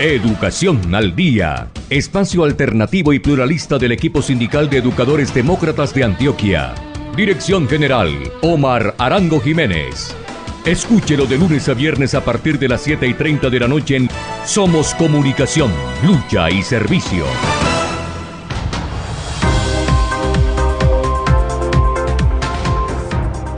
Educación al Día, espacio alternativo y pluralista del equipo sindical de educadores demócratas de Antioquia. Dirección General, Omar Arango Jiménez. Escúchelo de lunes a viernes a partir de las 7:30 de la noche en Somos Comunicación, Lucha y Servicio.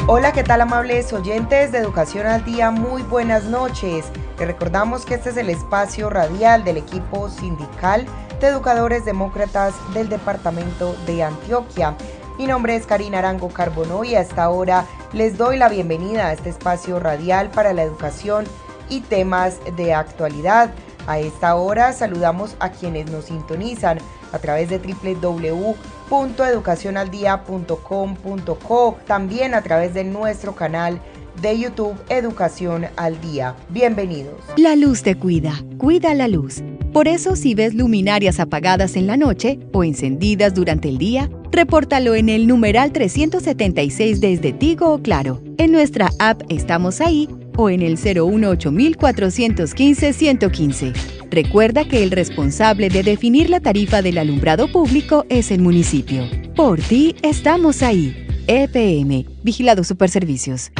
Hola, ¿qué tal, amables oyentes de Educación al Día? Muy buenas noches. Les recordamos que este es el espacio radial del equipo sindical de educadores demócratas del departamento de Antioquia. Mi nombre es Karina Arango Carbonó y hasta ahora les doy la bienvenida a este espacio radial para la educación y temas de actualidad. A esta hora saludamos a quienes nos sintonizan a través de www.educacionaldia.com.co, también a través de nuestro canal de YouTube Educación al Día. Bienvenidos. La luz te cuida, cuida la luz. Por eso, si ves luminarias apagadas en la noche o encendidas durante el día, repórtalo en el numeral 376 desde Tigo o Claro. En nuestra app Estamos Ahí o en el 018-415-115. Recuerda que el responsable de definir la tarifa del alumbrado público es el municipio. Por ti estamos ahí. EPM, Vigilado Superservicios.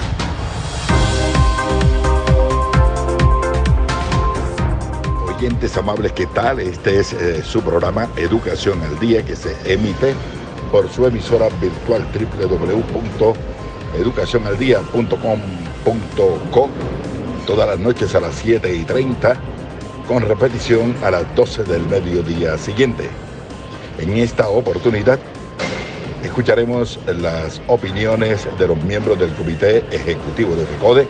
Oyentes amables, ¿qué tal? Este es su programa Educación al Día, que se emite por su emisora virtual www.educacionaldia.com.co todas las noches a las 7:30, con repetición a las 12 del mediodía siguiente. En esta oportunidad escucharemos las opiniones de los miembros del Comité Ejecutivo de FECODE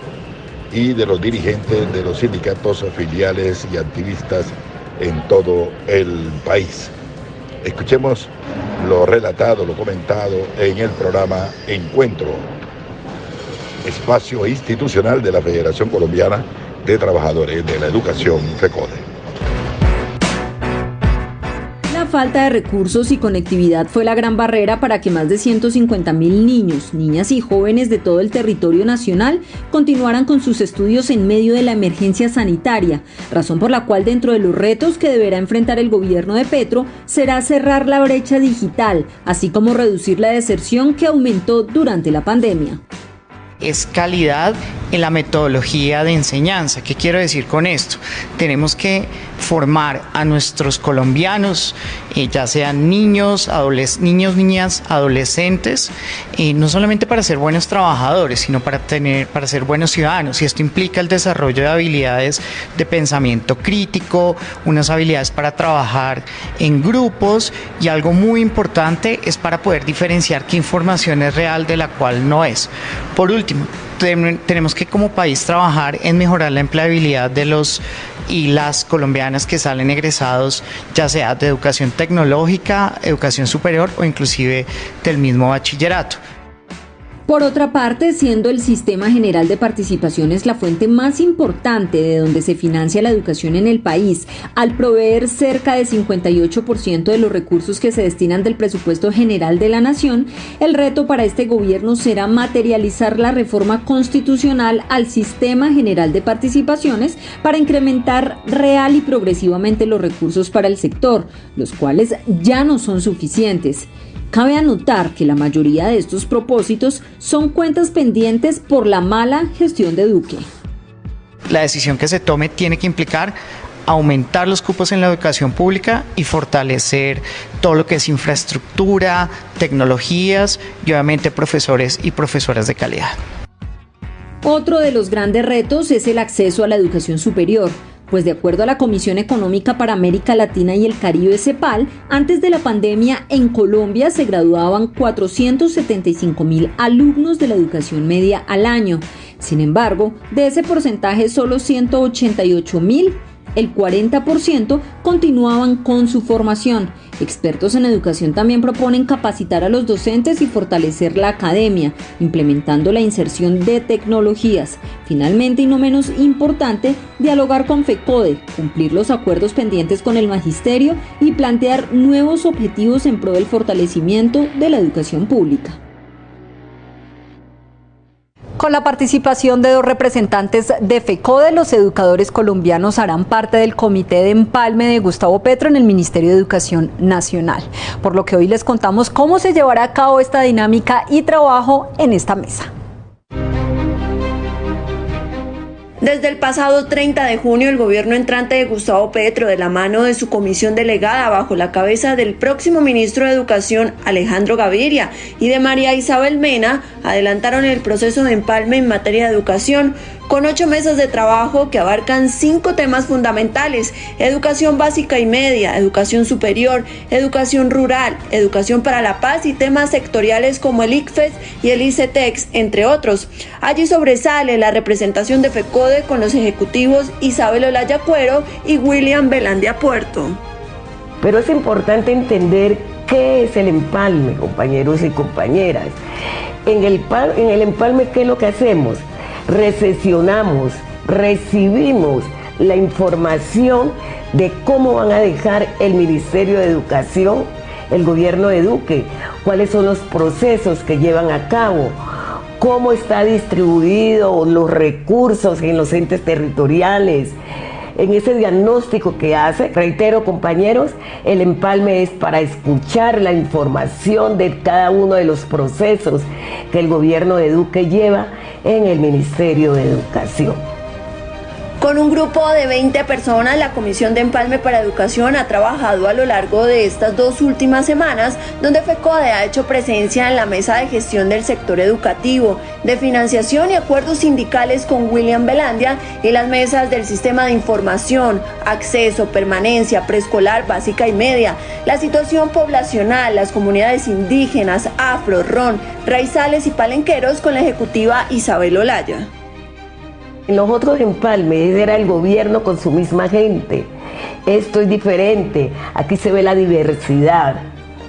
y de los dirigentes de los sindicatos filiales y activistas en todo el país. Escuchemos lo relatado, lo comentado en el programa Encuentro, espacio institucional de la Federación Colombiana de Trabajadores de la Educación, FECODE. La falta de recursos y conectividad fue la gran barrera para que más de 150.000 niños, niñas y jóvenes de todo el territorio nacional continuaran con sus estudios en medio de la emergencia sanitaria, razón por la cual dentro de los retos que deberá enfrentar el gobierno de Petro será cerrar la brecha digital, así como reducir la deserción que aumentó durante la pandemia. Es calidad en la metodología de enseñanza. ¿Qué quiero decir con esto? Tenemos que formar a nuestros colombianos, ya sean niños, niñas, adolescentes, no solamente para ser buenos trabajadores, sino para ser buenos ciudadanos. Y esto implica el desarrollo de habilidades de pensamiento crítico, unas habilidades para trabajar en grupos, y algo muy importante es para poder diferenciar qué información es real de la cual no es. Por último, tenemos que como país trabajar en mejorar la empleabilidad de los y las colombianas que salen egresados, ya sea de educación tecnológica, educación superior o inclusive del mismo bachillerato. Por otra parte, siendo el Sistema General de Participaciones la fuente más importante de donde se financia la educación en el país, al proveer cerca del 58% de los recursos que se destinan del presupuesto general de la nación, el reto para este gobierno será materializar la reforma constitucional al Sistema General de Participaciones para incrementar real y progresivamente los recursos para el sector, los cuales ya no son suficientes. Cabe anotar que la mayoría de estos propósitos son cuentas pendientes por la mala gestión de Duque. La decisión que se tome tiene que implicar aumentar los cupos en la educación pública y fortalecer todo lo que es infraestructura, tecnologías y obviamente profesores y profesoras de calidad. Otro de los grandes retos es el acceso a la educación superior, pues de acuerdo a la Comisión Económica para América Latina y el Caribe, CEPAL, antes de la pandemia en Colombia se graduaban 475.000 alumnos de la educación media al año. Sin embargo, de ese porcentaje solo 188.000, el 40%, continuaban con su formación. Expertos en educación también proponen capacitar a los docentes y fortalecer la academia, implementando la inserción de tecnologías. Finalmente, y no menos importante, dialogar con FECODE, cumplir los acuerdos pendientes con el magisterio y plantear nuevos objetivos en pro del fortalecimiento de la educación pública. Con la participación de 2 representantes de FECODE, los educadores colombianos harán parte del comité de empalme de Gustavo Petro en el Ministerio de Educación Nacional. Por lo que hoy les contamos cómo se llevará a cabo esta dinámica y trabajo en esta mesa. Desde el pasado 30 de junio, el gobierno entrante de Gustavo Petro, de la mano de su comisión delegada bajo la cabeza del próximo ministro de Educación, Alejandro Gaviria, y de María Isabel Mena, adelantaron el proceso de empalme en materia de educación, con 8 mesas de trabajo que abarcan 5 temas fundamentales: educación básica y media, educación superior, educación rural, educación para la paz y temas sectoriales como el ICFES y el ICETEX, entre otros. Allí sobresale la representación de FECODE con los ejecutivos Isabel Olaya Cuero y William Velandia Puerto. Pero es importante entender qué es el empalme, compañeros y compañeras. En el empalme, ¿qué es lo que hacemos? Recesionamos, recibimos la información de cómo van a dejar el Ministerio de Educación, el gobierno de Duque, cuáles son los procesos que llevan a cabo, cómo está distribuido los recursos en los entes territoriales. En ese diagnóstico que hace, reitero, compañeros, el empalme es para escuchar la información de cada uno de los procesos que el gobierno de Duque lleva en el Ministerio de Educación. Con un grupo de 20 personas, la Comisión de Empalme para Educación ha trabajado a lo largo de estas 2 últimas semanas, donde FECODE ha hecho presencia en la mesa de gestión del sector educativo, de financiación y acuerdos sindicales con William Velandia, y las mesas del sistema de información, acceso, permanencia, preescolar, básica y media, la situación poblacional, las comunidades indígenas, afro, ron, raizales y palenqueros con la ejecutiva Isabel Olaya. En los otros empalmes era el gobierno con su misma gente. Esto es diferente. Aquí se ve la diversidad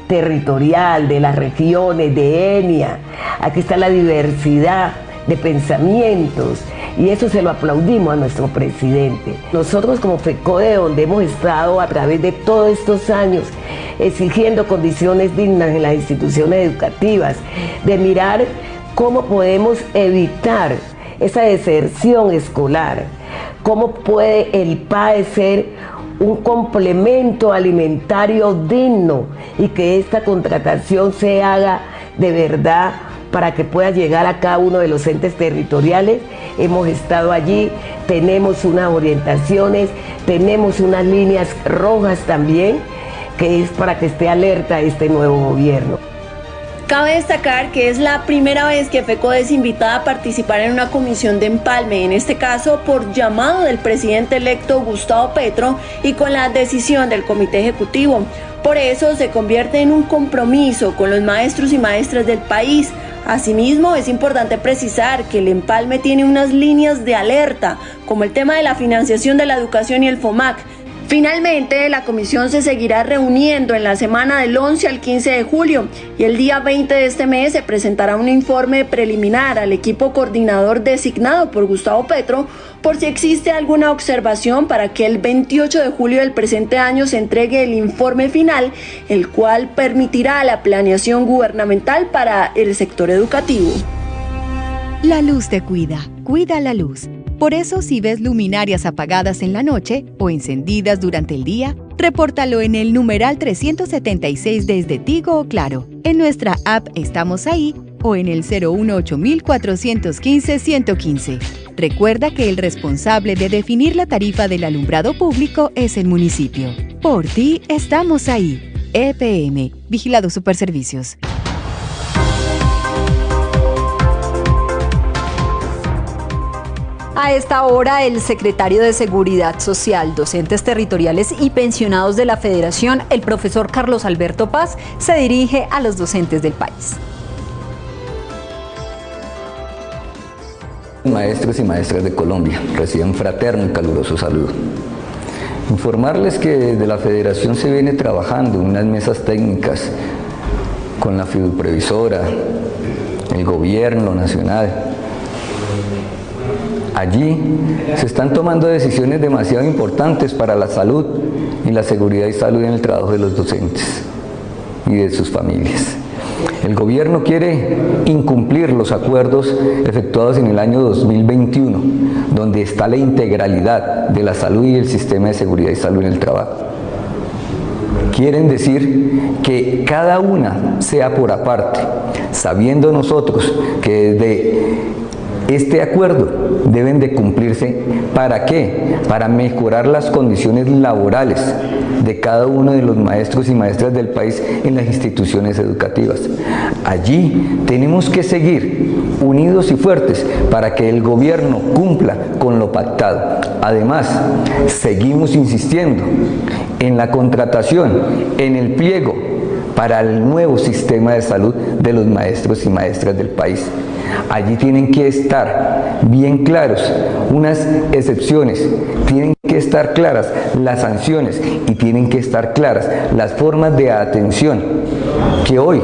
territorial de las regiones, de etnia. Aquí está la diversidad de pensamientos. Y eso se lo aplaudimos a nuestro presidente. Nosotros como FECODE, donde hemos estado a través de todos estos años exigiendo condiciones dignas en las instituciones educativas, de mirar cómo podemos evitar esa deserción escolar, cómo puede el PAE ser un complemento alimentario digno y que esta contratación se haga de verdad para que pueda llegar a cada uno de los entes territoriales. Hemos estado allí, tenemos unas orientaciones, tenemos unas líneas rojas también, que es para que esté alerta este nuevo gobierno. Cabe destacar que es la primera vez que FECODE es invitada a participar en una comisión de empalme, en este caso por llamado del presidente electo Gustavo Petro y con la decisión del comité ejecutivo. Por eso se convierte en un compromiso con los maestros y maestras del país. Asimismo, es importante precisar que el empalme tiene unas líneas de alerta, como el tema de la financiación de la educación y el FOMAC. Finalmente, la comisión se seguirá reuniendo en la semana del 11 al 15 de julio y el día 20 de este mes se presentará un informe preliminar al equipo coordinador designado por Gustavo Petro por si existe alguna observación para que el 28 de julio del presente año se entregue el informe final, el cual permitirá la planeación gubernamental para el sector educativo. La luz te cuida, cuida la luz. Por eso, si ves luminarias apagadas en la noche o encendidas durante el día, repórtalo en el numeral 376 desde Tigo o Claro. En nuestra app Estamos Ahí o en el 018-415-115. Recuerda que el responsable de definir la tarifa del alumbrado público es el municipio. Por ti, estamos ahí. EPM, Vigilado Superservicios. A esta hora, el secretario de Seguridad Social, Docentes Territoriales y Pensionados de la Federación, el profesor Carlos Alberto Paz, se dirige a los docentes del país. Maestros y maestras de Colombia, reciban un fraterno y caluroso saludo. Informarles que desde la Federación se viene trabajando en unas mesas técnicas con la fiduprevisora, el gobierno nacional. Allí se están tomando decisiones demasiado importantes para la salud y la seguridad y salud en el trabajo de los docentes y de sus familias. El gobierno quiere incumplir los acuerdos efectuados en el año 2021, donde está la integralidad de la salud y el sistema de seguridad y salud en el trabajo. Quieren decir que cada una sea por aparte, sabiendo nosotros que desde este acuerdo deben de cumplirse. ¿Para qué? Para mejorar las condiciones laborales de cada uno de los maestros y maestras del país en las instituciones educativas. Allí tenemos que seguir unidos y fuertes para que el gobierno cumpla con lo pactado. Además, seguimos insistiendo en la contratación, en el pliego para el nuevo sistema de salud de los maestros y maestras del país. Allí tienen que estar bien claros unas excepciones, tienen que estar claras las sanciones y tienen que estar claras las formas de atención que hoy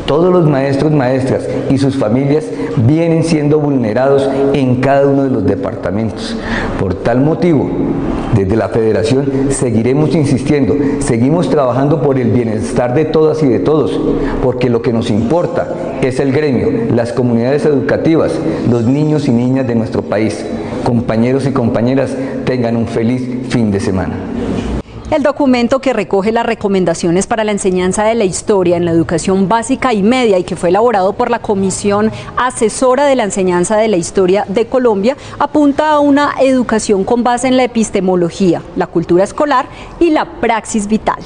todos los maestros, maestras y sus familias vienen siendo vulnerados en cada uno de los departamentos. Por tal motivo, desde la Federación seguiremos insistiendo, seguimos trabajando por el bienestar de todas y de todos, porque lo que nos importa es el gremio, las comunidades educativas, los niños y niñas de nuestro país. Compañeros y compañeras, tengan un feliz fin de semana. El documento que recoge las recomendaciones para la enseñanza de la historia en la educación básica y media y que fue elaborado por la Comisión Asesora de la Enseñanza de la Historia de Colombia apunta a una educación con base en la epistemología, la cultura escolar y la praxis vital.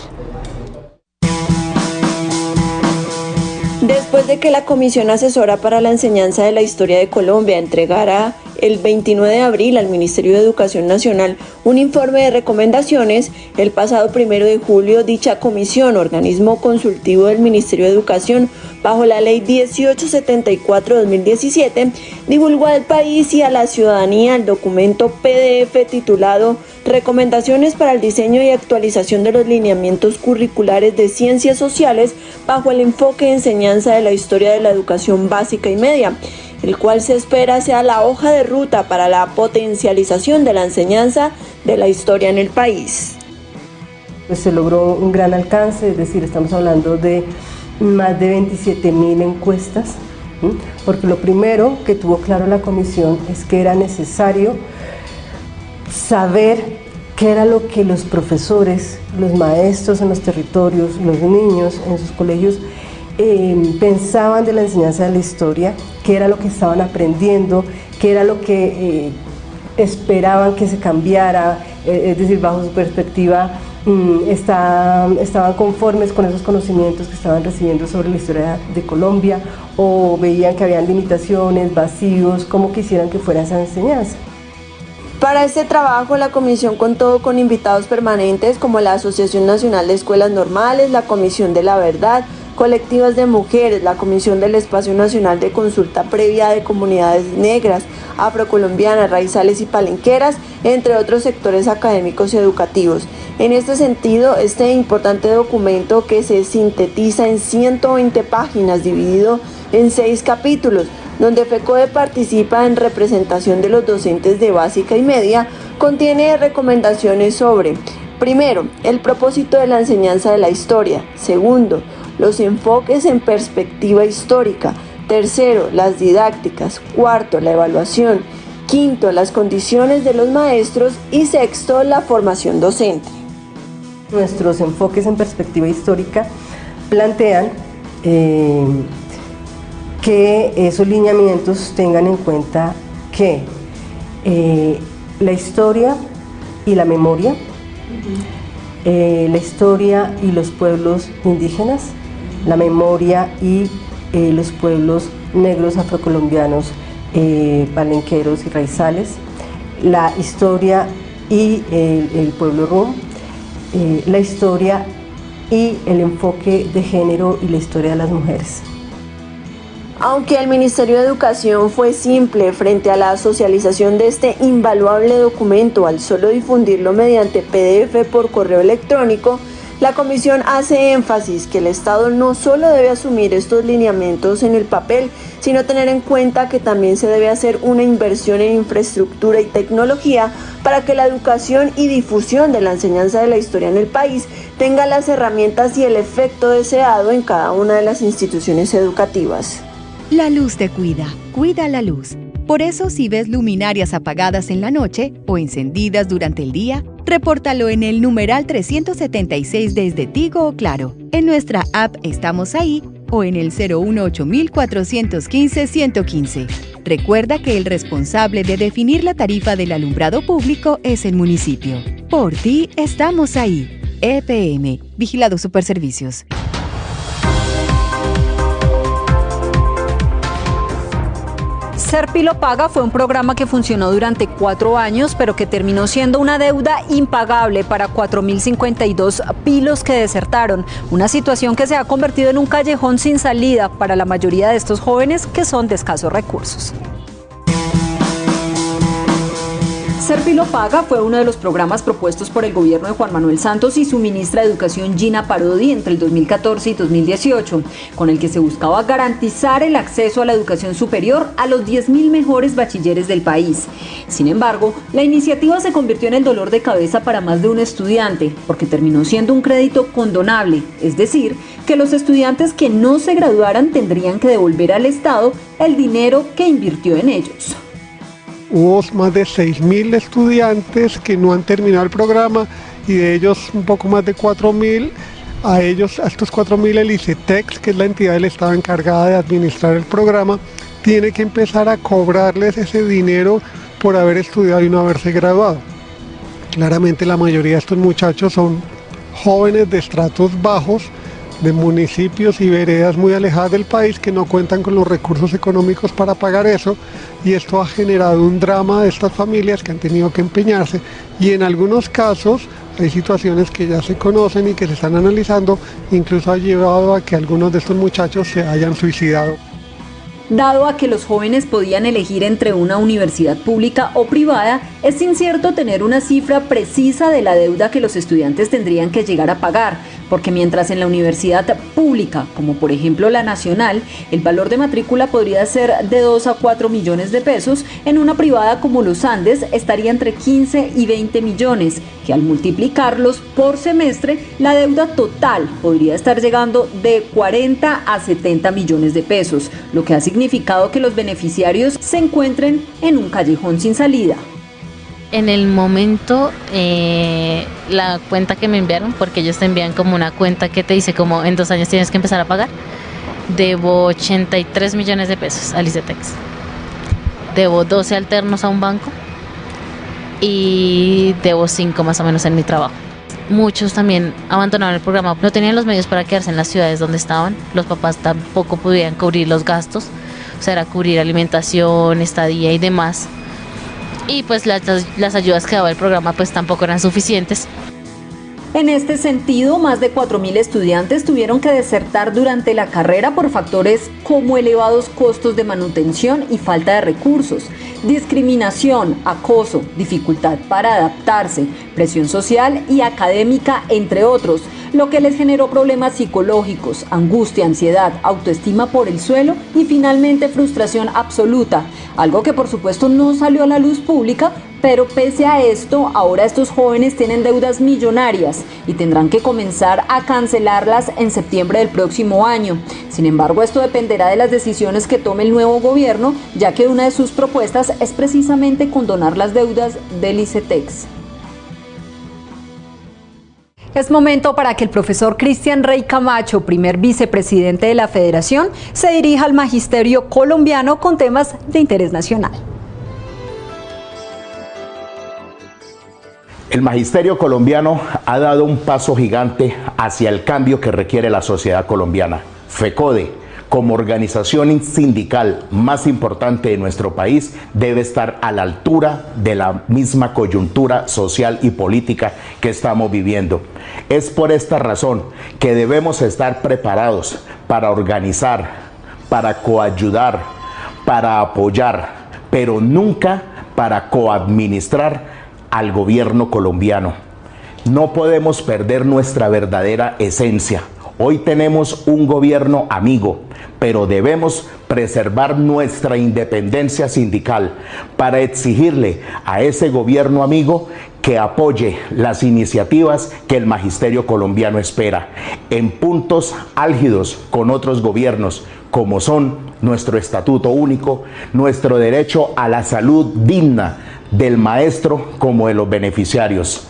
Después de que la Comisión Asesora para la Enseñanza de la Historia de Colombia entregara el 29 de abril al Ministerio de Educación Nacional un informe de recomendaciones, el pasado 1 de julio dicha comisión, organismo consultivo del Ministerio de Educación, bajo la Ley 1874-2017, divulgó al país y a la ciudadanía el documento PDF titulado Recomendaciones para el diseño y actualización de los lineamientos curriculares de ciencias sociales bajo el enfoque de enseñanza de la historia de la educación básica y media, el cual se espera sea la hoja de ruta para la potencialización de la enseñanza de la historia en el país. Pues se logró un gran alcance, es decir, estamos hablando de más de 27.000 encuestas, porque lo primero que tuvo claro la comisión es que era necesario saber qué era lo que los profesores, los maestros en los territorios, los niños en sus colegios pensaban de la enseñanza de la historia, qué era lo que estaban aprendiendo, qué era lo que esperaban que se cambiara, es decir, bajo su perspectiva estaban conformes con esos conocimientos que estaban recibiendo sobre la historia de Colombia o veían que habían limitaciones, vacíos, cómo quisieran que fuera esa enseñanza. Para este trabajo, la comisión contó con invitados permanentes como la Asociación Nacional de Escuelas Normales, la Comisión de la Verdad, colectivas de mujeres, la Comisión del Espacio Nacional de Consulta Previa de Comunidades Negras, Afrocolombianas, Raizales y Palenqueras, entre otros sectores académicos y educativos. En este sentido, este importante documento, que se sintetiza en 120 páginas, dividido en 6 capítulos, donde FECODE participa en representación de los docentes de básica y media, contiene recomendaciones sobre, primero, el propósito de la enseñanza de la historia; segundo, los enfoques en perspectiva histórica; tercero, las didácticas; cuarto, la evaluación; quinto, las condiciones de los maestros; y sexto, la formación docente. Nuestros enfoques en perspectiva histórica plantean que esos lineamientos tengan en cuenta que la historia y la memoria, la historia y los pueblos indígenas, la memoria y los pueblos negros, afrocolombianos, palenqueros y raizales, la historia y el pueblo rum, la historia y el enfoque de género y la historia de las mujeres. Aunque el Ministerio de Educación fue simple frente a la socialización de este invaluable documento al solo difundirlo mediante PDF por correo electrónico, La comisión hace énfasis que el Estado no solo debe asumir estos lineamientos en el papel, sino tener en cuenta que también se debe hacer una inversión en infraestructura y tecnología para que la educación y difusión de la enseñanza de la historia en el país tenga las herramientas y el efecto deseado en cada una de las instituciones educativas. La luz te cuida, cuida la luz. Por eso, si ves luminarias apagadas en la noche o encendidas durante el día, repórtalo en el numeral 376 desde Tigo o Claro. En nuestra app Estamos Ahí o en el 018-415-115. Recuerda que el responsable de definir la tarifa del alumbrado público es el municipio. Por ti, estamos ahí. EPM, Vigilado Superservicios. Ser Pilo Paga fue un programa que funcionó durante 4 años, pero que terminó siendo una deuda impagable para 4.052 pilos que desertaron. Una situación que se ha convertido en un callejón sin salida para la mayoría de estos jóvenes que son de escasos recursos. Ser Pilo Paga fue uno de los programas propuestos por el gobierno de Juan Manuel Santos y su ministra de Educación Gina Parodi entre el 2014 y 2018, con el que se buscaba garantizar el acceso a la educación superior a los 10.000 mejores bachilleres del país. Sin embargo, la iniciativa se convirtió en el dolor de cabeza para más de un estudiante, porque terminó siendo un crédito condonable, es decir, que los estudiantes que no se graduaran tendrían que devolver al Estado el dinero que invirtió en ellos. Hubo más de 6.000 estudiantes que no han terminado el programa y de ellos un poco más de 4.000. A estos 4.000 el ICETEX, que es la entidad del Estado encargada de administrar el programa, tiene que empezar a cobrarles ese dinero por haber estudiado y no haberse graduado. Claramente la mayoría de estos muchachos son jóvenes de estratos bajos, de municipios y veredas muy alejadas del país que no cuentan con los recursos económicos para pagar eso, y esto ha generado un drama de estas familias que han tenido que empeñarse, y en algunos casos hay situaciones que ya se conocen y que se están analizando, incluso ha llevado a que algunos de estos muchachos se hayan suicidado. Dado a que los jóvenes podían elegir entre una universidad pública o privada, es incierto tener una cifra precisa de la deuda que los estudiantes tendrían que llegar a pagar, porque mientras en la universidad pública, como por ejemplo la Nacional, el valor de matrícula podría ser de 2 a 4 millones de pesos, en una privada como los Andes estaría entre 15 y 20 millones, que al multiplicarlos por semestre, la deuda total podría estar llegando de 40 a 70 millones de pesos, lo que ha significado que los beneficiarios se encuentren en un callejón sin salida. En el momento, la cuenta que me enviaron, porque ellos te envían como una cuenta que te dice como en 2 años tienes que empezar a pagar, debo 83 millones de pesos al ICETEX. Debo 12 alternos a un banco y debo 5 más o menos en mi trabajo. Muchos también abandonaron el programa, no tenían los medios para quedarse en las ciudades donde estaban, los papás tampoco podían cubrir los gastos, o sea, era cubrir alimentación, estadía y demás. Y pues las ayudas que daba el programa pues tampoco eran suficientes. En este sentido, más de 4.000 estudiantes tuvieron que desertar durante la carrera por factores como elevados costos de manutención y falta de recursos, discriminación, acoso, dificultad para adaptarse, presión social y académica, entre otros, lo que les generó problemas psicológicos, angustia, ansiedad, autoestima por el suelo y finalmente frustración absoluta, algo que por supuesto no salió a la luz pública, pero pese a esto, ahora estos jóvenes tienen deudas millonarias y tendrán que comenzar a cancelarlas en septiembre del próximo año. Sin embargo, esto dependerá de las decisiones que tome el nuevo gobierno, ya que una de sus propuestas es precisamente condonar las deudas del ICETEX. Es momento para que el profesor Cristian Rey Camacho, primer vicepresidente de la Federación, se dirija al magisterio colombiano con temas de interés nacional. El magisterio colombiano ha dado un paso gigante hacia el cambio que requiere la sociedad colombiana. FECODE, como organización sindical más importante de nuestro país, debe estar a la altura de la misma coyuntura social y política que estamos viviendo. Es por esta razón que debemos estar preparados para organizar, para coayudar, para apoyar, pero nunca para coadministrar al gobierno colombiano. No podemos perder nuestra verdadera esencia. Hoy tenemos un gobierno amigo, pero debemos preservar nuestra independencia sindical para exigirle a ese gobierno amigo que apoye las iniciativas que el magisterio colombiano espera en puntos álgidos con otros gobiernos, como son nuestro estatuto único, nuestro derecho a la salud digna del maestro como de los beneficiarios.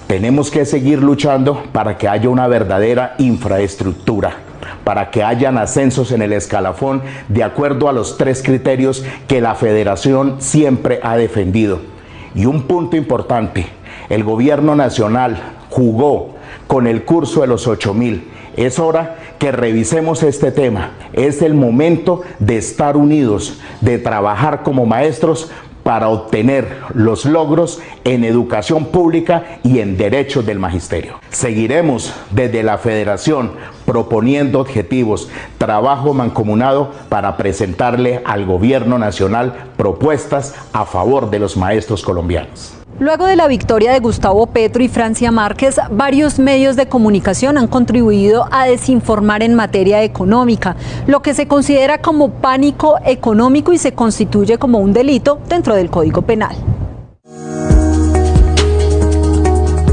Tenemos que seguir luchando para que haya una verdadera infraestructura, para que hayan ascensos en el escalafón de acuerdo a los 3 criterios que la Federación siempre ha defendido. Y un punto importante, el gobierno nacional jugó con el curso de los 8.000. Es hora que revisemos este tema. Es el momento de estar unidos, de trabajar como maestros para obtener los logros en educación pública y en derechos del magisterio. Seguiremos desde la Federación proponiendo objetivos, trabajo mancomunado para presentarle al Gobierno Nacional propuestas a favor de los maestros colombianos. Luego de la victoria de Gustavo Petro y Francia Márquez, varios medios de comunicación han contribuido a desinformar en materia económica, lo que se considera como pánico económico y se constituye como un delito dentro del Código Penal.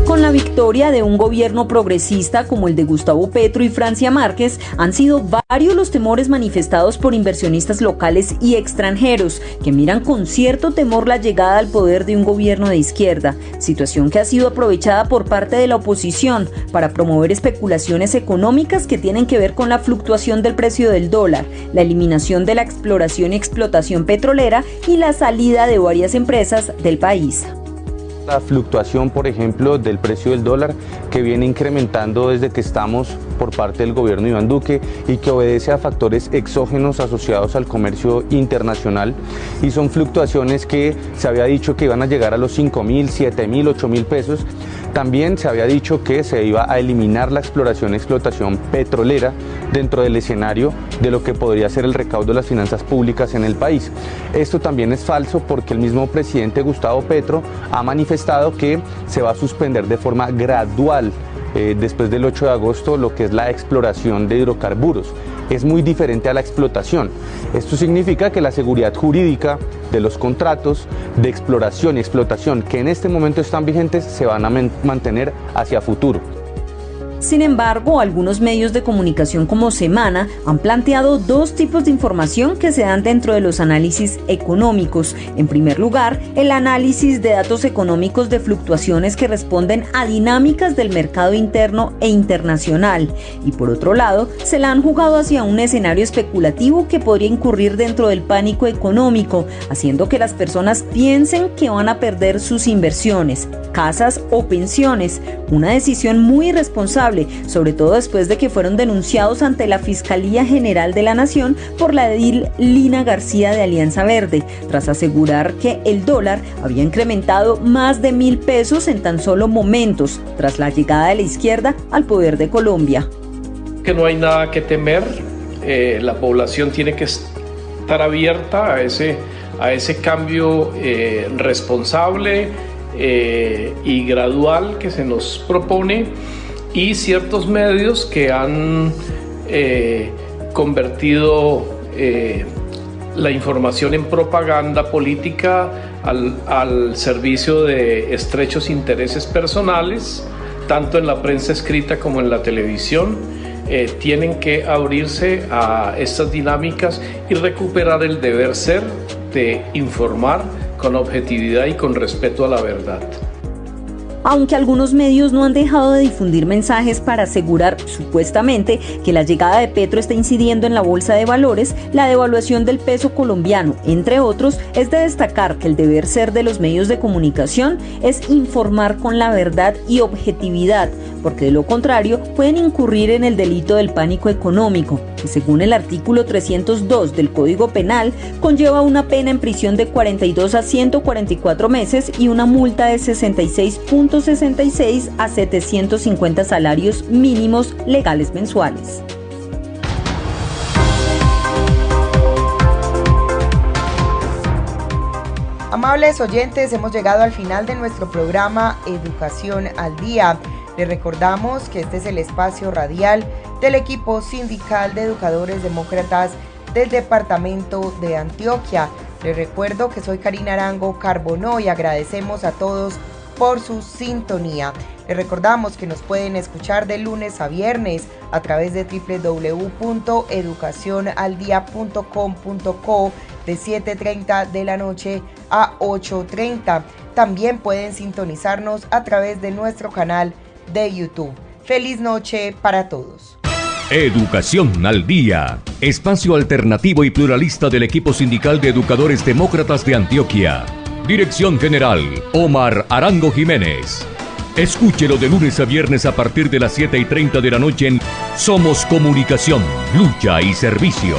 Con la victoria de un gobierno progresista como el de Gustavo Petro y Francia Márquez, han sido varios los temores manifestados por inversionistas locales y extranjeros que miran con cierto temor la llegada al poder de un gobierno de izquierda, situación que ha sido aprovechada por parte de la oposición para promover especulaciones económicas que tienen que ver con la fluctuación del precio del dólar, la eliminación de la exploración y explotación petrolera y la salida de varias empresas del país. La fluctuación, por ejemplo, del precio del dólar que viene incrementando desde que estamos por parte del gobierno de Iván Duque y que obedece a factores exógenos asociados al comercio internacional, y son fluctuaciones que se había dicho que iban a llegar a los 5.000, 7.000, 8.000 pesos. También se había dicho que se iba a eliminar la exploración y explotación petrolera dentro del escenario de lo que podría ser el recaudo de las finanzas públicas en el país. Esto también es falso porque el mismo presidente Gustavo Petro ha manifestado que se va a suspender de forma gradual después del 8 de agosto lo que es la exploración de hidrocarburos. Es muy diferente a la explotación. Esto significa que la seguridad jurídica de los contratos de exploración y explotación que en este momento están vigentes se van a mantener hacia futuro. Sin embargo, algunos medios de comunicación como Semana han planteado 2 tipos de información que se dan dentro de los análisis económicos. En primer lugar, el análisis de datos económicos de fluctuaciones que responden a dinámicas del mercado interno e internacional. Y por otro lado, se la han jugado hacia un escenario especulativo que podría incurrir dentro del pánico económico, haciendo que las personas piensen que van a perder sus inversiones, casas o pensiones. Una decisión muy irresponsable, sobre todo después de que fueron denunciados ante la Fiscalía General de la Nación por la edil Lina García de Alianza Verde, tras asegurar que el dólar había incrementado más de 1.000 pesos en tan solo momentos, tras la llegada de la izquierda al poder de Colombia. Que no hay nada que temer, la población tiene que estar abierta a ese cambio responsable y gradual que se nos propone, y ciertos medios que han convertido la información en propaganda política al servicio de estrechos intereses personales, tanto en la prensa escrita como en la televisión. Tienen que abrirse a estas dinámicas y recuperar el deber ser de informar con objetividad y con respeto a la verdad. Aunque algunos medios no han dejado de difundir mensajes para asegurar, supuestamente, que la llegada de Petro está incidiendo en la bolsa de valores, la devaluación del peso colombiano, entre otros, es de destacar que el deber ser de los medios de comunicación es informar con la verdad y objetividad, porque de lo contrario pueden incurrir en el delito del pánico económico, que según el artículo 302 del Código Penal conlleva una pena en prisión de 42 a 144 meses y una multa de 66.66 a 750 salarios mínimos legales mensuales. A Amables oyentes, hemos llegado al final de nuestro programa Educación al Día. Les recordamos que este es el espacio radial del equipo sindical de educadores demócratas del departamento de Antioquia. Les recuerdo que soy Karina Arango Carbonó y agradecemos a todos por su sintonía. Les recordamos que nos pueden escuchar de lunes a viernes a través de www.educacionaldia.com.co de 7:30 de la noche a 8:30. También pueden sintonizarnos a través de nuestro canal de YouTube. Feliz noche para todos. Educación al Día, espacio alternativo y pluralista del equipo sindical de educadores demócratas de Antioquia. Dirección General, Omar Arango Jiménez. Escúchelo de lunes a viernes a partir de las 7:30 de la noche en Somos Comunicación, Lucha y Servicio.